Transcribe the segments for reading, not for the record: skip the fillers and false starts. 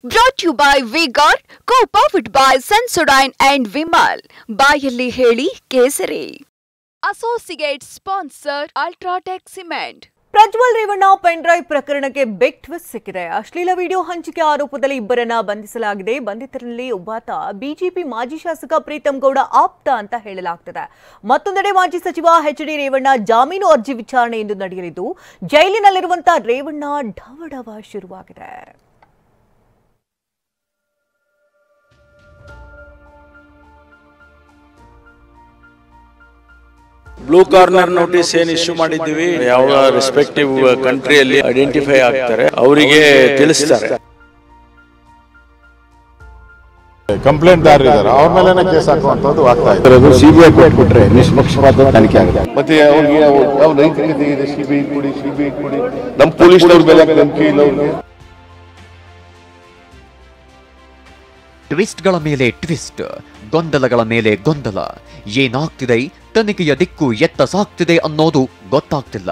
Brought to you by V-Guard, co-powered by Sensodyne and Vimal. ಬಾಯಲ್ಲಿ ಹೇಳಿ ಕೇಸರಿ. Associate sponsor Ultratech Cement. Prajwal Revanna pen drive ಪ್ರಕರಣಕ್ಕೆ big twist ಸಿಕ್ಕಿದೆ. ಅಶ್ಲೀಲ ವಿಡಿಯೋ ಹಂಚಿಕೆ ಆರೋಪದಲ್ಲಿ ಇಬ್ಬರನ್ನ ಬಂಧಿಸಲಾಗಿದೆ. ಬಂಧಿತರಲ್ಲಿ ಒಬ್ಬಾತ ಬಿಜೆಪಿ ಮಾಜಿ ಶಾಸಕ ಪ್ರೀತಂ ಗೌಡ ಆಪ್ತ ಅಂತ ಹೇಳಲಾಗ್ತಿದೆ. ಮತ್ತೊಂದೆಡೆ ಮಾಜಿ ಸಚಿವ ಎಚ್.ಡಿ. ರೇವಣ್ಣ ಜಾಮೀನು ಅರ್ಜಿ ವಿಚಾರಣೆ ಇಂದು ನಡೆಯಲಿದ್ದು ಜೈಲಿನಲ್ಲಿರುವಂತಹ ರೇವಣ್ಣ ಢವಢವ ಶುರುವಾಗಿದೆ. ಬ್ಲೂ ಕಾರ್ನರ್ ನೋಟಿಸ್ ಏನ್ ಇಶ್ಯೂ ಮಾಡಿದ್ದೀವಿ, ಯಾವ ರೆಸ್ಪೆಕ್ಟಿವ್ ಕಂಟ್ರಿಯಲ್ಲಿ ಐಡೆಂಟಿಫೈ ಆಗ್ತಾರೆ ಅವರಿಗೆ ತಿಳಿಸ್ತಾರೆ. ಕಂಪ್ಲೇಂಟ್ದಾರರು ಅವ್ರ ಮೇಲೆ ಕೇಸ್ ಹಾಕುವಂತದ್ದು ಆಗ್ತಾ ಇದೆ. ಸಿಬಿಐ ಕೊಟ್ಬಿಟ್ರೆ ನಿಷ್ಪಕ್ಷಪಾತ ತನಿಖೆ ಆಗುತ್ತೆ. ಮತ್ತೆ ಅವ್ರಿಗೆ ಯಾವ ನೈತಿಕತೆ ಇದೆ? ಸಿಬಿಐ ಕೊಡಿ ನಮ್ಮ ಪೊಲೀಸ್ನವ್ರ ಮೇಲೆ ನಂಬಿಕೆ ಇಲ್ಲ ಅವ್ರಿಗೆ. ಟ್ವಿಸ್ಟ್ಗಳ ಮೇಲೆ ಟ್ವಿಸ್ಟ್, ಗೊಂದಲಗಳ ಮೇಲೆ ಗೊಂದಲ. ಏನಾಗ್ತಿದೆ, ತನಿಖೆಯ ದಿಕ್ಕು ಎತ್ತ ಸಾಗ್ತಿದೆ ಅನ್ನೋದು ಗೊತ್ತಾಗ್ತಿಲ್ಲ.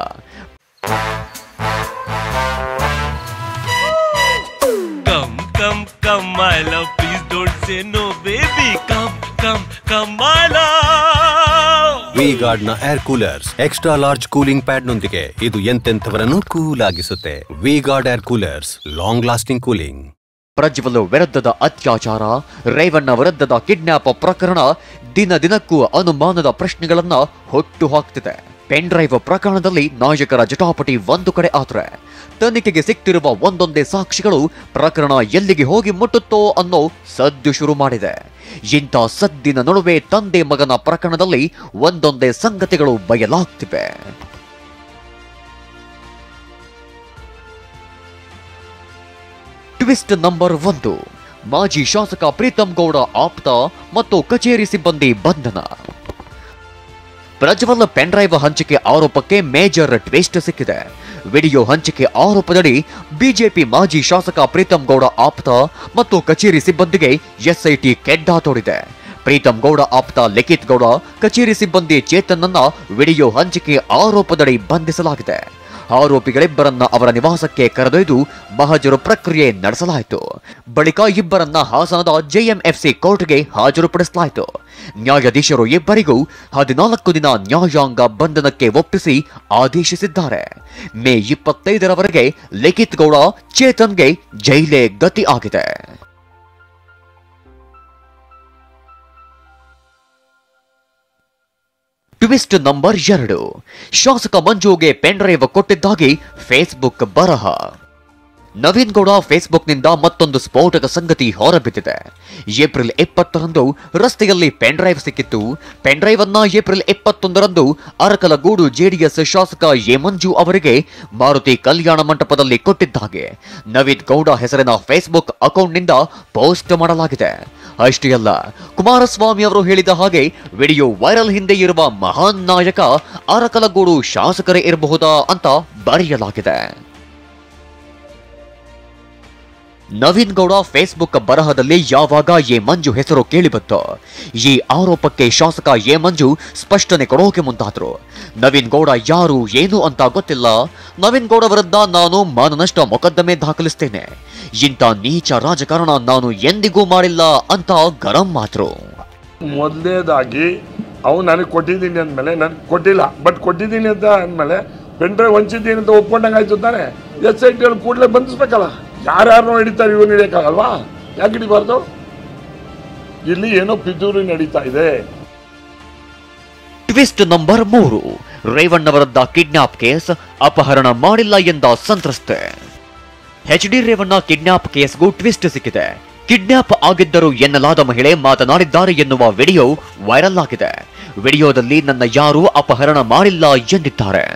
ವಿ-ಗಾರ್ಡ್ ನ air coolers extra large cooling pad ನೊಂದಿಗೆ ಇದು ಎಂತೆಂಥವರನ್ನು ಕೂಲ್ ಆಗಿಸುತ್ತೆ. V-Guard air coolers, long lasting cooling. Prajwal ವಿರುದ್ಧದ ಅತ್ಯಾಚಾರ, ರೇವಣ್ಣ ವಿರುದ್ಧದ ಕಿಡ್ನಾಪ್ ಪ್ರಕರಣ ದಿನ ದಿನಕ್ಕೂ ಅನುಮಾನದ ಪ್ರಶ್ನೆಗಳನ್ನ ಹುಟ್ಟು ಹಾಕ್ತಿದೆ. ಪೆನ್ ಡ್ರೈವ್ ಪ್ರಕರಣದಲ್ಲಿ ನಾಯಕರ ಜಟಾಪಟಿ ಒಂದು ಕಡೆ ಆದ್ರೆ, ತನಿಖೆಗೆ ಸಿಕ್ತಿರುವ ಒಂದೊಂದೇ ಸಾಕ್ಷಿಗಳು ಪ್ರಕರಣ ಎಲ್ಲಿಗೆ ಹೋಗಿ ಮುಟ್ಟುತ್ತೋ ಅನ್ನೋ ಸದ್ದು ಶುರು ಮಾಡಿದೆ. ಇಂಥ ಸದ್ದಿನ ನಡುವೆ ತಂದೆ ಮಗನ ಪ್ರಕರಣದಲ್ಲಿ ಒಂದೊಂದೇ ಸಂಗತಿಗಳು ಬಯಲಾಗ್ತಿವೆ. ಟ್ವಿಸ್ಟ್ ನಂಬರ್ 1, ಮಾಜಿ ಶಾಸಕ ಪ್ರೀತಂ ಗೌಡ ಆಪ್ತ ಮತ್ತು ಕಚೇರಿ ಸಿಬ್ಬಂದಿ ಬಂಧನ. ಪ್ರಜ್ವಲ್ ಪೆನ್ ಡ್ರೈವ್ ಹಂಚಿಕೆ ಆರೋಪಕ್ಕೆ ಮೇಜರ್ ಟ್ವಿಸ್ಟ್ ಸಿಕ್ಕಿದೆ. ವಿಡಿಯೋ ಹಂಚಿಕೆ ಆರೋಪದಡಿ ಬಿಜೆಪಿ ಮಾಜಿ ಶಾಸಕ ಪ್ರೀತಂ ಗೌಡ ಆಪ್ತ ಮತ್ತು ಕಚೇರಿ ಸಿಬ್ಬಂದಿಗೆ ಎಸ್ಐಟಿ ಕೆಡ್ಡಾ ತೋಡಿದೆ. ಪ್ರೀತಂ ಗೌಡ ಆಪ್ತ ಲಿಖಿತ್ ಗೌಡ, ಕಚೇರಿ ಸಿಬ್ಬಂದಿ ಚೇತನ್ನನ್ನ ವಿಡಿಯೋ ಹಂಚಿಕೆ ಆರೋಪದಡಿ ಬಂಧಿಸಲಾಗಿದೆ. ಆರೋಪಿಗಳಿಬ್ಬರನ್ನ ಅವರ ನಿವಾಸಕ್ಕೆ ಕರೆದೊಯ್ದು ಮಹಜರು ಪ್ರಕ್ರಿಯೆ ನಡೆಸಲಾಯಿತು. ಬಳಿಕ ಇಬ್ಬರನ್ನ ಹಾಸನದ ಜೆಎಂಎಫ್ಸಿ ಕೋರ್ಟ್ಗೆ ಹಾಜರುಪಡಿಸಲಾಯಿತು. ನ್ಯಾಯಾಧೀಶರು ಇಬ್ಬರಿಗೂ 14 ದಿನ ನ್ಯಾಯಾಂಗ ಬಂಧನಕ್ಕೆ ಒಪ್ಪಿಸಿ ಆದೇಶಿಸಿದ್ದಾರೆ. ಮೇ 25ರವರೆಗೆ ಲಿಖಿತ್ ಗೌಡ, ಚೇತನ್ಗೆ ಜೈಲೇ ಗತಿ ಆಗಿದೆ. ಟ್ವಿಸ್ಟ್ ನಂಬರ್ 2, ಶಾಸಕ ಮಂಜುಗೆ ಪೆನ್ ಡ್ರೈವ್ ಕೊಟ್ಟಿದ್ದಾಗಿ ಫೇಸ್ಬುಕ್ ಬರಹ. ನವೀನ್ ಗೌಡ ಫೇಸ್ಬುಕ್ನಿಂದ ಮತ್ತೊಂದು ಸ್ಫೋಟಕ ಸಂಗತಿ ಹೊರಬಿದ್ದಿದೆ. ಏಪ್ರಿಲ್ 20ರಂದು ರಸ್ತೆಯಲ್ಲಿ ಪೆನ್ ಡ್ರೈವ್ ಸಿಕ್ಕಿತ್ತು. ಪೆನ್ ಡ್ರೈವ್ ಅನ್ನ ಏಪ್ರಿಲ್ 21ರಂದು ಅರಕಲಗೂಡು ಜೆಡಿಎಸ್ ಶಾಸಕ ಎ ಮಂಜು ಅವರಿಗೆ ಮಾರುತಿ ಕಲ್ಯಾಣ ಮಂಟಪದಲ್ಲಿ ಕೊಟ್ಟಿದ್ದಾಗೆ ನವೀನ್ ಗೌಡ ಹೆಸರಿನ ಫೇಸ್ಬುಕ್ ಅಕೌಂಟ್ನಿಂದ ಪೋಸ್ಟ್ ಮಾಡಲಾಗಿದೆ. ಅಷ್ಟೇ ಅಲ್ಲ, ಕುಮಾರಸ್ವಾಮಿ ಅವರು ಹೇಳಿದ ಹಾಗೆ ವಿಡಿಯೋ ವೈರಲ್ ಹಿಂದೆ ಇರುವ ಮಹಾನ್ ನಾಯಕ ಅರಕಲಗೂಡು ಶಾಸಕರೇ ಇರಬಹುದಾ ಅಂತ ಬರೆಯಲಾಗಿದೆ. ನವೀನ್ ಗೌಡ ಫೇಸ್ಬುಕ್ ಬರಹದಲ್ಲಿ ಯಾವಾಗ ಎ ಮಂಜು ಹೆಸರು ಕೇಳಿಬಂತು, ಈ ಆರೋಪಕ್ಕೆ ಶಾಸಕ ಎ ಮಂಜು ಸ್ಪಷ್ಟನೆ ಕೊಡೋಕೆ ಮುಂದಾದ್ರು. ನವೀನ್ ಗೌಡ ಯಾರು ಏನು ಅಂತ ಗೊತ್ತಿಲ್ಲ. ನವೀನ್ ಗೌಡ ವಿರುದ್ಧ ನಾನು ಮಾನನಷ್ಟ ಮೊಕದ್ದಮೆ ದಾಖಲಿಸ್ತೇನೆ. ಇಂಥ ನೀಚ ರಾಜಕಾರಣ ನಾನು ಎಂದಿಗೂ ಮಾಡಿಲ್ಲ ಅಂತ ಗರಂ ಮಾತರು. ಮೊದಲನೇದಾಗಿ ಅವ್ನು ನನಗೆ ಕೊಟ್ಟಿದ್ದೀನಿ ಅಂದಮೇಲೆ ನನಗೆ ಕೊಟ್ಟಿಲ್ಲ, ಬಟ್ ಕೊಟ್ಟಿದ್ದೀನಿ ಅಂತ ಅಂದಮೇಲೆ ಪೆನ್ ಡ್ರೈವ್ ಹಂಚಿದ್ದೀನಿ ಅಂತ ಒಪ್ಕೊಂಡಂಗೆ ಆಯ್ತು ತಾನೆ. SIT ಕೂಡಲೇ ಬಂಧಿಸ್ಬೇಕಲ್ಲ. ಯಾರ್ಯಾರನ್ನೋ ಹಿಡಿತಾರೆ, ಇವನು ಹಿಡಿಯೋಕ್ಕಾಗಲ್ವಾ? ಯಾಕೆ ಹಿಡಿಬಾರ್ದು? ಇಲ್ಲಿ ಏನೋ ಪಿತೂರಿ ನಡೀತಾ ಇದೆ. ಟ್ವಿಸ್ಟ್ ನಂಬರ್ 3, ರೇವಣ್ಣ ವಿರುದ್ಧ ಕಿಡ್ನಾಪ್ ಕೇಸ್, ಅಪಹರಣ ಮಾಡಿಲ್ಲ ಎಂದ ಸಂತ್ರಸ್ತೆ. ಎಚ್.ಡಿ. ರೇವಣ್ಣ ಕಿಡ್ನಾಪ್ ಕೇಸ್ಗೂ ಟ್ವಿಸ್ಟ್ ಸಿಕ್ಕಿದೆ. ಕಿಡ್ನಾಪ್ ಆಗಿದ್ದರು ಎನ್ನಲಾದ ಮಹಿಳೆ ಮಾತನಾಡಿದ್ದಾರೆ ಎನ್ನುವ ವಿಡಿಯೋ ವೈರಲ್ ಆಗಿದೆ. ವಿಡಿಯೋದಲ್ಲಿ ನನ್ನ ಯಾರೂ ಅಪಹರಣ ಮಾಡಿಲ್ಲ ಎಂದಿದ್ದಾರೆ.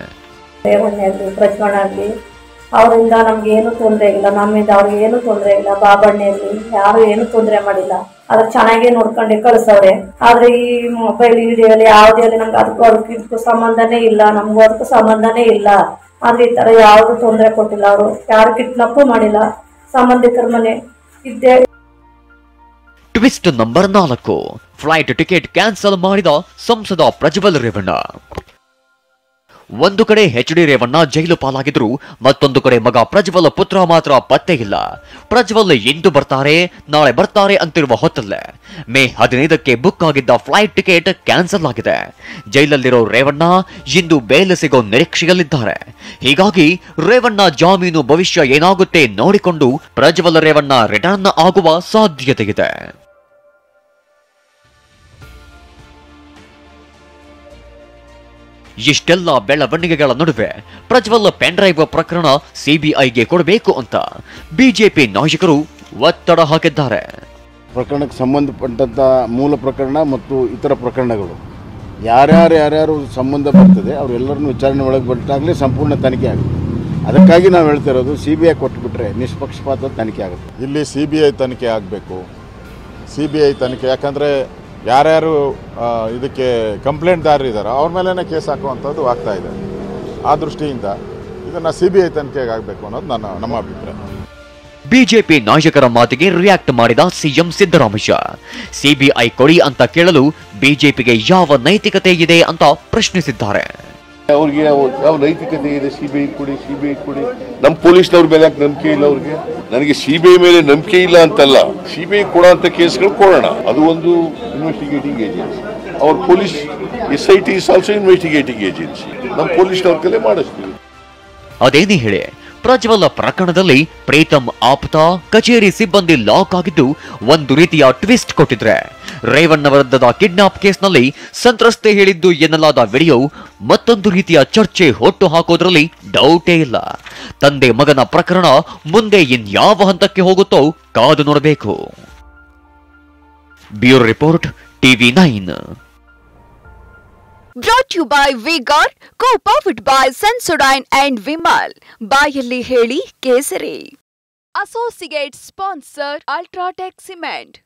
ಅವರಿಂದ ನಮ್ಗೆ ಏನು ತೊಂದರೆ ಇಲ್ಲ, ನಮ್ಮಿಂದ ಅವ್ರಿಗೆ ಏನು ತೊಂದರೆ ಇಲ್ಲ. ಬಾಬಣ್ಣಲ್ಲಿ ಯಾರು ಏನು ತೊಂದರೆ ಮಾಡಿಲ್ಲ. ಅದ್ರ ಚೆನ್ನಾಗೇ ನೋಡ್ಕೊಂಡೆ ಕಳ್ಸವ್ರೆ. ಆದ್ರೆ ಈ ಮೊಬೈಲ್ ವಿಡಿಯೋಲಿ ಯಾವುದೇ ನಮ್ಗೆ ಅದಕ್ಕೂ ಸಂಬಂಧನೇ ಇಲ್ಲ, ನಮ್ಗೂ ಅದಕ್ಕೂ ಸಂಬಂಧನೇ ಇಲ್ಲ. ಆದ್ರೆ ಈ ತರ ಯಾವ್ದು ತೊಂದರೆ ಕೊಟ್ಟಿಲ್ಲ. ಅವರು ಯಾರು ಕಿಡ್ನಾಪ್ ಮಾಡಿಲ್ಲ, ಸಂಬಂಧಿಕರ ಮನೆ ಇದ್ದೇ. Twist number 4, flight ticket cancel ಮಾಡಿದ ಸಂಸದ ಪ್ರಜ್ವಲ್ ರೇವಣ್ಣ. ಒಂದು ಕಡೆ ಎಚ್.ಡಿ. ರೇವಣ್ಣ ಜೈಲು ಪಾಲಾಗಿದ್ರು, ಮತ್ತೊಂದು ಕಡೆ ಮಗ ಪ್ರಜ್ವಲ್ ಪುತ್ರ ಮಾತ್ರ ಪತ್ತೆ ಇಲ್ಲ. ಪ್ರಜ್ವಲ್ ಇಂದು ಬರ್ತಾರೆ ನಾಳೆ ಬರ್ತಾರೆ ಅಂತಿರುವ ಹೊತ್ತಲ್ಲೇ ಮೇ 15ಕ್ಕೆ ಬುಕ್ ಆಗಿದ್ದ ಫ್ಲೈಟ್ ಟಿಕೆಟ್ ಕ್ಯಾನ್ಸಲ್ ಆಗಿದೆ. ಜೈಲಲ್ಲಿರೋ ರೇವಣ್ಣ ಇಂದು ಬೇಲ್ ಸಿಗೋ ನಿರೀಕ್ಷೆಯಲ್ಲಿದ್ದಾರೆ. ಹೀಗಾಗಿ ರೇವಣ್ಣ ಜಾಮೀನು ಭವಿಷ್ಯ ಏನಾಗುತ್ತೆ ನೋಡಿಕೊಂಡು ಪ್ರಜ್ವಲ್ ರೇವಣ್ಣ ರಿಟರ್ನ್ ಆಗುವ ಸಾಧ್ಯತೆ ಇದೆ. ಇಷ್ಟೆಲ್ಲ ಬೆಳವಣಿಗೆಗಳ ನಡುವೆ ಪ್ರಜ್ವಲ್ ಪೆನ್ ಡ್ರೈವ್ ಪ್ರಕರಣ ಸಿಬಿಐಗೆ ಕೊಡಬೇಕು ಅಂತ ಬಿಜೆಪಿ ನಾಯಕರು ಒತ್ತಡ ಹಾಕಿದ್ದಾರೆ. ಪ್ರಕರಣಕ್ಕೆ ಸಂಬಂಧಪಟ್ಟಂತ ಮೂಲ ಪ್ರಕರಣ ಮತ್ತು ಇತರ ಪ್ರಕರಣಗಳು ಯಾರ್ಯಾರು ಸಂಬಂಧ ಬರ್ತದೆ ಅವರೆಲ್ಲರನ್ನು ವಿಚಾರಣೆ ಒಳಗೆ ಬಿಟ್ಟಾಗಲೇ ಸಂಪೂರ್ಣ ತನಿಖೆ ಆಗುತ್ತೆ. ಅದಕ್ಕಾಗಿ ನಾವು ಹೇಳ್ತಾ ಇರೋದು ಸಿಬಿಐ ಕೊಟ್ಟುಬಿಟ್ರೆ ನಿಷ್ಪಕ್ಷಪಾತ ತನಿಖೆ ಆಗುತ್ತೆ. ಇಲ್ಲಿ ಸಿಬಿಐ ತನಿಖೆ ಆಗಬೇಕು. ಸಿಬಿಐ ತನಿಖೆ ಯಾಕಂದರೆ ಯಾರ್ಯಾರು ಇದಕ್ಕೆ ಕಂಪ್ಲೇಂಟ್ದಾರರಿದ್ದಾರೋ ಅವ್ರ ಮೇಲೇ ಕೇಸ್ ಹಾಕುವಂಥದ್ದು ಆಗ್ತಾ ಇದೆ. ಆ ದೃಷ್ಟಿಯಿಂದ ಇದನ್ನು ಸಿಬಿಐ ತನಿಖೆಗೆ ಆಗಬೇಕು ಅನ್ನೋದು ನಮ್ಮ ಅಭಿಪ್ರಾಯ. ಬಿಜೆಪಿ ನಾಯಕರ ಮಾತಿಗೆ ರಿಯಾಕ್ಟ್ ಮಾಡಿದ ಸಿಎಂ ಸಿದ್ದರಾಮಯ್ಯ, ಸಿಬಿಐ ಕೊಡಿ ಅಂತ ಕೇಳಲು ಬಿಜೆಪಿಗೆ ಯಾವ ನೈತಿಕತೆ ಇದೆ ಅಂತ ಪ್ರಶ್ನಿಸಿದ್ದಾರೆ. ಅವ್ರಿಗೆ ಯಾವ ನೈತಿಕತೆ ಇದೆ? ಸಿಬಿಐ ಕೊಡಿ. ನಮ್ಮ ಪೊಲೀಸ್ನವ್ರ ಮೇಲೆ ಯಾಕೆ ನಂಬಿಕೆ ಇಲ್ಲ ಅವ್ರಿಗೆ? ನನಗೆ ಸಿಬಿಐ ಮೇಲೆ ನಂಬಿಕೆ ಇಲ್ಲ ಅಂತಲ್ಲ, ಸಿಬಿಐ ಕೊಡೋ ಅಂತ ಕೇಸ್ಗಳು ಕೊಡೋಣ. ಅದು ಒಂದು ಇನ್ವೆಸ್ಟಿಗೇಟಿಂಗ್ ಏಜೆನ್ಸಿ. ಅವ್ರ police SIT is also investigating agency. ನಮ್ಮ ಪೊಲೀಸ್ನವ್ರ ಕಲೆ ಮಾಡಿಸ್ತೀವಿ. ಅದೇನೇ ಹೇಳಿ ಪ್ರಜ್ವಲ್ ಪ್ರಕರಣದಲ್ಲಿ ಪ್ರೀತಂ ಆಪ್ತ ಕಚೇರಿ ಸಿಬ್ಬಂದಿ ಲಾಕ್ ಆಗಿದ್ದು ಒಂದು ರೀತಿಯ ಟ್ವಿಸ್ಟ್ ಕೊಟ್ಟಿದ್ರೆ, ರೇವಣ್ಣ ವಿರುದ್ಧದ ಕಿಡ್ನಾಪ್ ಕೇಸ್ನಲ್ಲಿ ಸಂತ್ರಸ್ತೆ ಹೇಳಿದ್ದು ಎನ್ನಲಾದ ವಿಡಿಯೋ ಮತ್ತೊಂದು ರೀತಿಯ ಚರ್ಚೆ ಹುಟ್ಟು ಹಾಕೋದ್ರಲ್ಲಿ ಡೌಟೇ ಇಲ್ಲ. ತಂದೆ ಮಗನ ಪ್ರಕರಣ ಮುಂದೆ ಇನ್ಯಾವ ಹಂತಕ್ಕೆ ಹೋಗುತ್ತೋ ಕಾದು ನೋಡಬೇಕು. Bureau report TV9. Brought to you by V-Guard, co-powered by Sensodyne and Vimal. ಬಾಯಲ್ಲಿ ಹೇಳಿ ಕೇಸರಿ. Associate sponsor UltraTech cement.